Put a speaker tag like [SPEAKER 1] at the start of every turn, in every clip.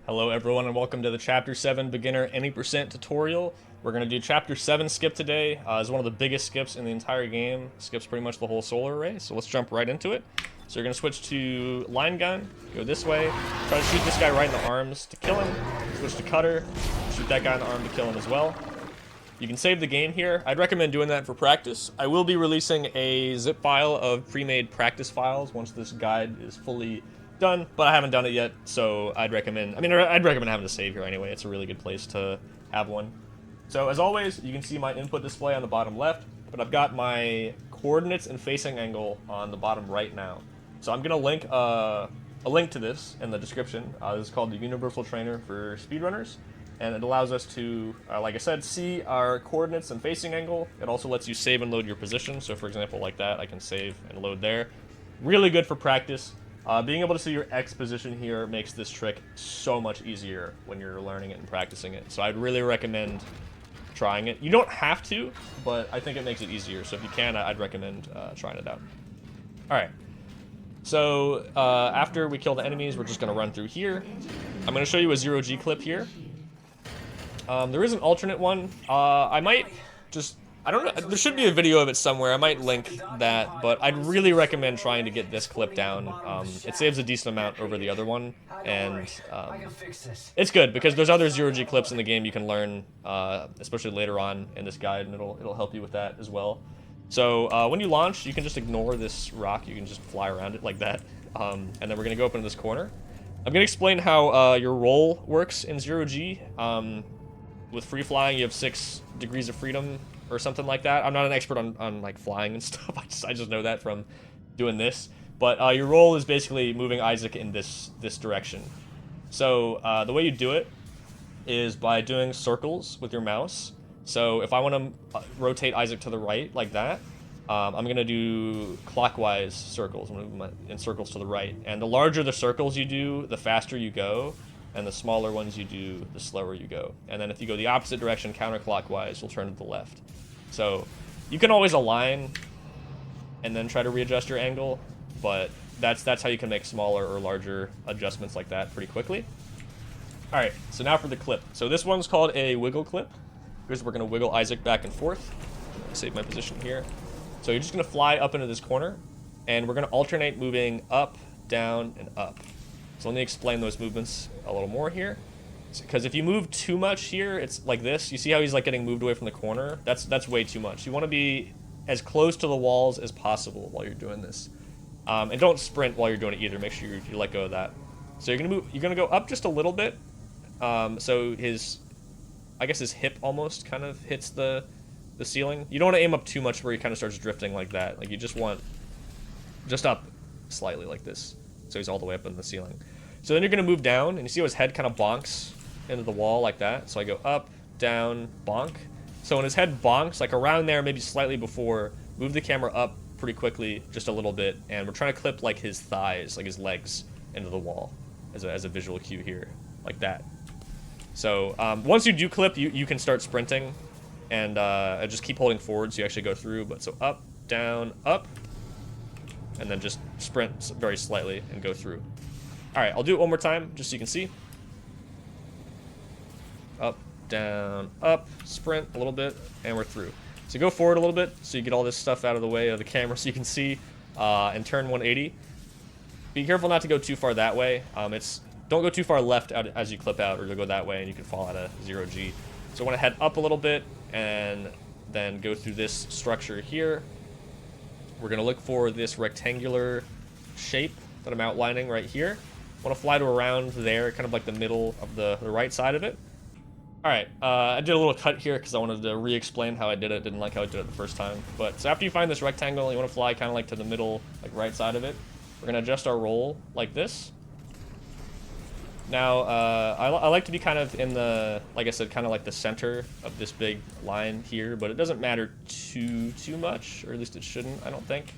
[SPEAKER 1] Hello everyone and welcome to the Chapter 7 Beginner Any Percent tutorial. We're going to do Chapter 7 skip today. It's one of the biggest skips in the entire game. Skips pretty much the whole solar array, so let's jump right into it. So you're going to switch to line gun, go this way, try to shoot this guy right in the arms to kill him. Switch to cutter, shoot that guy in the arm to kill him as well. You can save the game here. I'd recommend doing that for practice. I will be releasing a zip file of pre-made practice files once this guide is fully done, but I haven't done it yet, so I'd recommend having a save here anyway. It's a really good place to have one. So as always, you can see my input display on the bottom left, but I've got my coordinates and facing angle on the bottom right now. So I'm gonna link a link to this in the description. This is called the Universal Trainer for speedrunners, and it allows us to, like I said, see our coordinates and facing angle. It also lets you save and load your position. So for example, like that, I can save and load there. Really good for practice. Being able to see your X position here makes this trick so much easier when you're learning it and practicing it. So I'd really recommend trying it. You don't have to, but I think it makes it easier. So if you can, I'd recommend trying it out. All right. So after we kill the enemies, we're just going to run through here. I'm going to show you a 0G clip here. There is an alternate one. I might just... I don't know, there should be a video of it somewhere. I might link that, but I'd really recommend trying to get this clip down. It saves a decent amount over the other one, and it's good because there's other 0G clips in the game you can learn, especially later on in this guide, and it'll help you with that as well. So when you launch, you can just ignore this rock. You can just fly around it like that, and then we're gonna go up into this corner. I'm gonna explain how your roll works in 0G. With free flying, you have 6 degrees of freedom or something like that. I'm not an expert on like flying and stuff. I just know that from doing this. But your roll is basically moving Isaac in this direction. So the way you do it is by doing circles with your mouse. So if I want to rotate Isaac to the right like that, I'm gonna do clockwise circles. I'm gonna move in circles to the right. And the larger the circles you do, the faster you go. And the smaller ones you do, the slower you go. And then if you go the opposite direction, counterclockwise, you'll turn to the left. So you can always align and then try to readjust your angle, but that's how you can make smaller or larger adjustments like that pretty quickly. All right, so now for the clip. So this one's called a wiggle clip, because we're gonna wiggle Isaac back and forth. Save my position here. So you're just gonna fly up into this corner, and we're gonna alternate moving up, down, and up. So let me explain those movements a little more here. Because if you move too much here, it's like this. You see how he's like getting moved away from the corner? That's way too much. You want to be as close to the walls as possible while you're doing this. And don't sprint while you're doing it either. Make sure you let go of that. So you're gonna go up just a little bit. So I guess his hip almost kind of hits the ceiling. You don't want to aim up too much where he kind of starts drifting like that. Like you just want just up slightly like this. So he's all the way up in the ceiling. So then you're going to move down, and you see how his head kind of bonks into the wall like that. So I go up, down, bonk. So when his head bonks, like around there, maybe slightly before, move the camera up pretty quickly, just a little bit, and we're trying to clip like his thighs, like his legs, into the wall as a visual cue here, like that. So once you do clip, you can start sprinting, and just keep holding forward so you actually go through. But so up, down, up, and then just sprint very slightly and go through. All right, I'll do it one more time just so you can see. Up, down, up, sprint a little bit, and we're through. So go forward a little bit so you get all this stuff out of the way of the camera so you can see, and turn 180. Be careful not to go too far that way. Don't go too far left out as you clip out, or you'll go that way and you can fall out of 0G. So I want to head up a little bit and then go through this structure here. We're going to look for this rectangular shape that I'm outlining right here. I want to fly to around there, kind of like the middle of the right side of it. All right, I did a little cut here because I wanted to re-explain how I did it. Didn't like how I did it the first time. But so after you find this rectangle, you want to fly kind of like to the middle, like right side of it. We're going to adjust our roll like this. Now, I like to be kind of in the, like I said, kind of like the center of this big line here, but it doesn't matter too much, or at least it shouldn't, I don't think.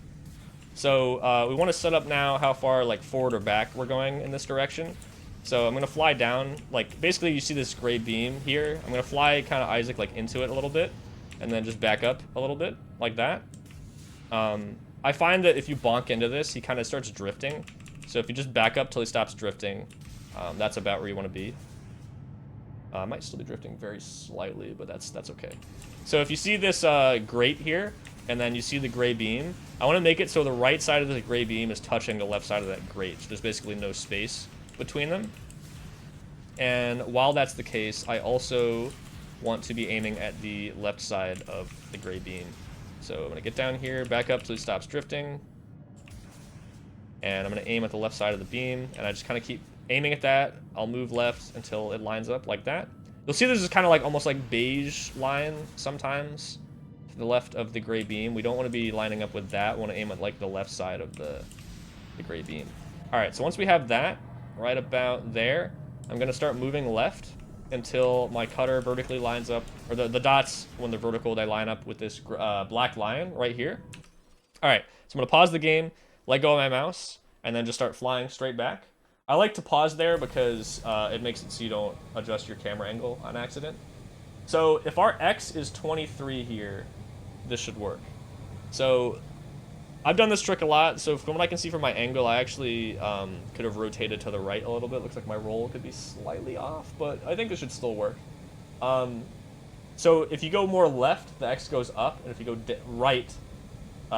[SPEAKER 1] So we want to set up now how far like forward or back we're going in this direction. So I'm going to fly down, like basically you see this gray beam here. I'm going to fly kind of Isaac like into it a little bit, and then just back up a little bit like that. I find that if you bonk into this, he kind of starts drifting. So if you just back up till he stops drifting, That's about where you want to be. I might still be drifting very slightly, but that's okay. So if you see this grate here, and then you see the gray beam, I want to make it so the right side of the gray beam is touching the left side of that grate. So there's basically no space between them. And while that's the case, I also want to be aiming at the left side of the gray beam. So I'm going to get down here, back up till it stops drifting. And I'm going to aim at the left side of the beam, and I just kind of keep aiming at that. I'll move left until it lines up like that. You'll see there's this kind of like almost like beige line sometimes to the left of the gray beam. We don't want to be lining up with that. We want to aim at like the left side of the gray beam. All right, so once we have that right about there, I'm going to start moving left until my cutter vertically lines up, or the dots, when they're vertical, they line up with this black line right here. All right, so I'm going to pause the game, let go of my mouse, and then just start flying straight back. I like to pause there because it makes it so you don't adjust your camera angle on accident. So if our X is 23 here, this should work. So I've done this trick a lot, so from what I can see from my angle, I actually could have rotated to the right a little bit. Looks like my roll could be slightly off, but I think this should still work. So if you go more left, the X goes up, and if you go right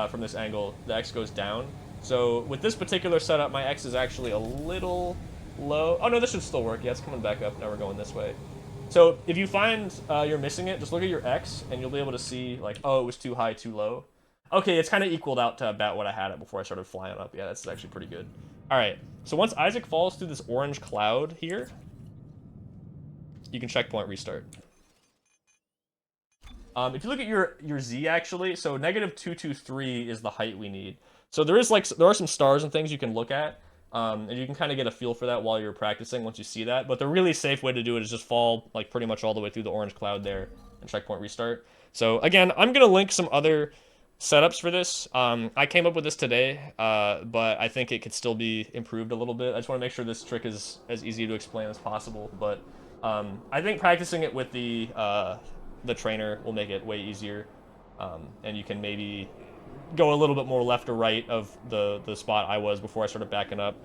[SPEAKER 1] from this angle, the X goes down. So with this particular setup, my X is actually a little low. Oh no, this should still work. Yeah, it's coming back up. Now we're going this way. So if you find you're missing it, just look at your X, and you'll be able to see, like, oh, it was too high, too low. Okay, it's kind of equaled out to about what I had it before I started flying up. Yeah, that's actually pretty good. All right, so once Isaac falls through this orange cloud here, you can checkpoint restart. If you look at your Z, actually, so -223 is the height we need. So there are some stars and things you can look at, and you can kind of get a feel for that while you're practicing once you see that. But the really safe way to do it is just fall like pretty much all the way through the orange cloud there and checkpoint restart. So again, I'm gonna link some other setups for this. I came up with this today, but I think it could still be improved a little bit. I just want to make sure this trick is as easy to explain as possible. But I think practicing it with the trainer will make it way easier, and you can maybe go a little bit more left or right of the spot I was before I started backing up.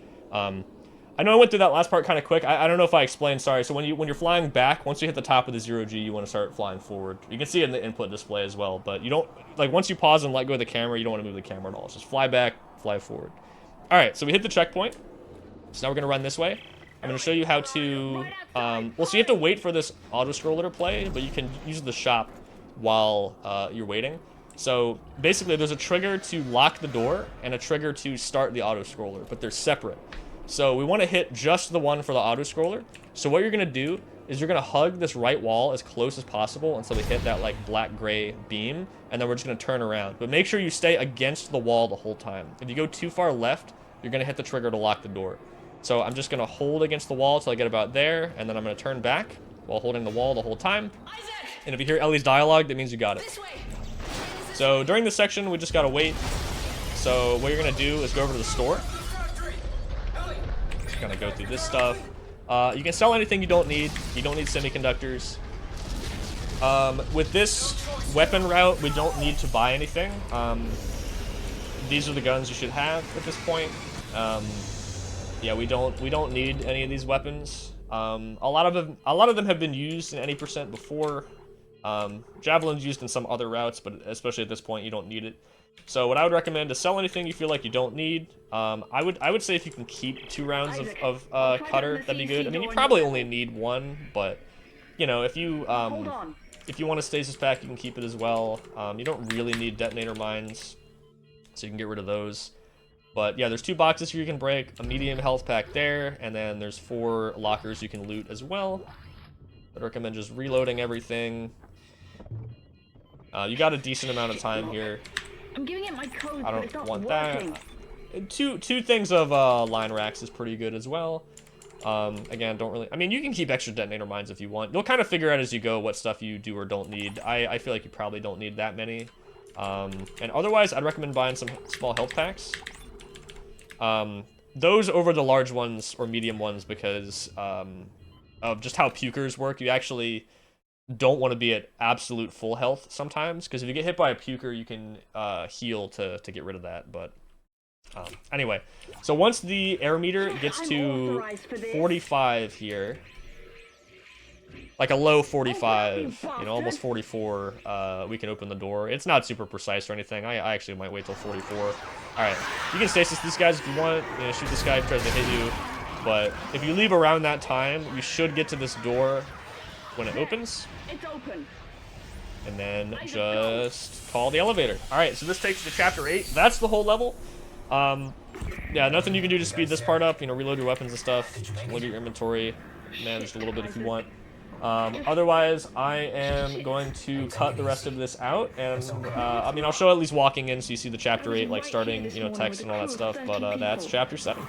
[SPEAKER 1] I know I went through that last part kind of quick. I don't know if I explained, sorry. So when you're flying back, once you hit the top of the 0G, you want to start flying forward. You can see it in the input display as well, but you don't, like, once you pause and let go of the camera, you don't want to move the camera at all. It's just fly back, fly forward. All right, so we hit the checkpoint. So now we're going to run this way. I'm going to show you how to, well, so you have to wait for this auto-scroller to play, but you can use the shop while you're waiting. So basically, there's a trigger to lock the door and a trigger to start the auto-scroller, but they're separate. So we want to hit just the one for the auto-scroller. So what you're going to do is you're going to hug this right wall as close as possible until we hit that, like, black-gray beam, and then we're just going to turn around. But make sure you stay against the wall the whole time. If you go too far left, you're going to hit the trigger to lock the door. So I'm just going to hold against the wall till I get about there, and then I'm going to turn back while holding the wall the whole time. And if you hear Ellie's dialogue, that means you got it. So during this section, we just got to wait. So what you're going to do is go over to the store. Just going to go through this stuff. You can sell anything you don't need. You don't need semiconductors. With this weapon route, we don't need to buy anything. These are the guns you should have at this point. Yeah, we don't need any of these weapons. A lot of them have been used in any percent before. Javelin's used in some other routes, but especially at this point, you don't need it. So what I would recommend is sell anything you feel like you don't need. I would say if you can keep 2 rounds of cutter, that'd be good. I mean, you probably only need 1, but you know, if you want a stasis pack, you can keep it as well. You don't really need detonator mines, so you can get rid of those. But yeah, there's 2 boxes here you can break, a medium health pack there, and then there's 4 lockers you can loot as well. I'd recommend just reloading everything. You got a decent amount of time here.
[SPEAKER 2] I'm giving it my code,
[SPEAKER 1] I
[SPEAKER 2] but it's
[SPEAKER 1] don't
[SPEAKER 2] not
[SPEAKER 1] want
[SPEAKER 2] working.
[SPEAKER 1] that. Two things of line racks is pretty good as well. Again, don't really, I mean, you can keep extra detonator mines if you want. You'll kind of figure out as you go what stuff you do or don't need. I feel like you probably don't need that many. And otherwise, I'd recommend buying some small health packs. Those over the large ones or medium ones because of just how pukers work. You actually don't want to be at absolute full health sometimes, because if you get hit by a puker, you can heal to get rid of that. But Anyway, so once the air meter gets to 45 here, like a low 45, you know, almost 44, we can open the door. It's not super precise or anything. I actually might wait till 44. All right, you can stasis these guys if you want. You know, shoot this guy if he tries to hit you. But if you leave around that time, you should get to this door when it opens.
[SPEAKER 2] It's open.
[SPEAKER 1] And then just call the elevator. All right, so this takes you to chapter 8. That's the whole level. Yeah, nothing you can do to speed this part up. You know, reload your weapons and stuff. Look at your inventory. Manage a little bit if you want. Otherwise, I am going to cut the rest of this out, and I mean, I'll show at least walking in so you see the chapter 8, like starting, you know, text and all that stuff. But that's chapter 7.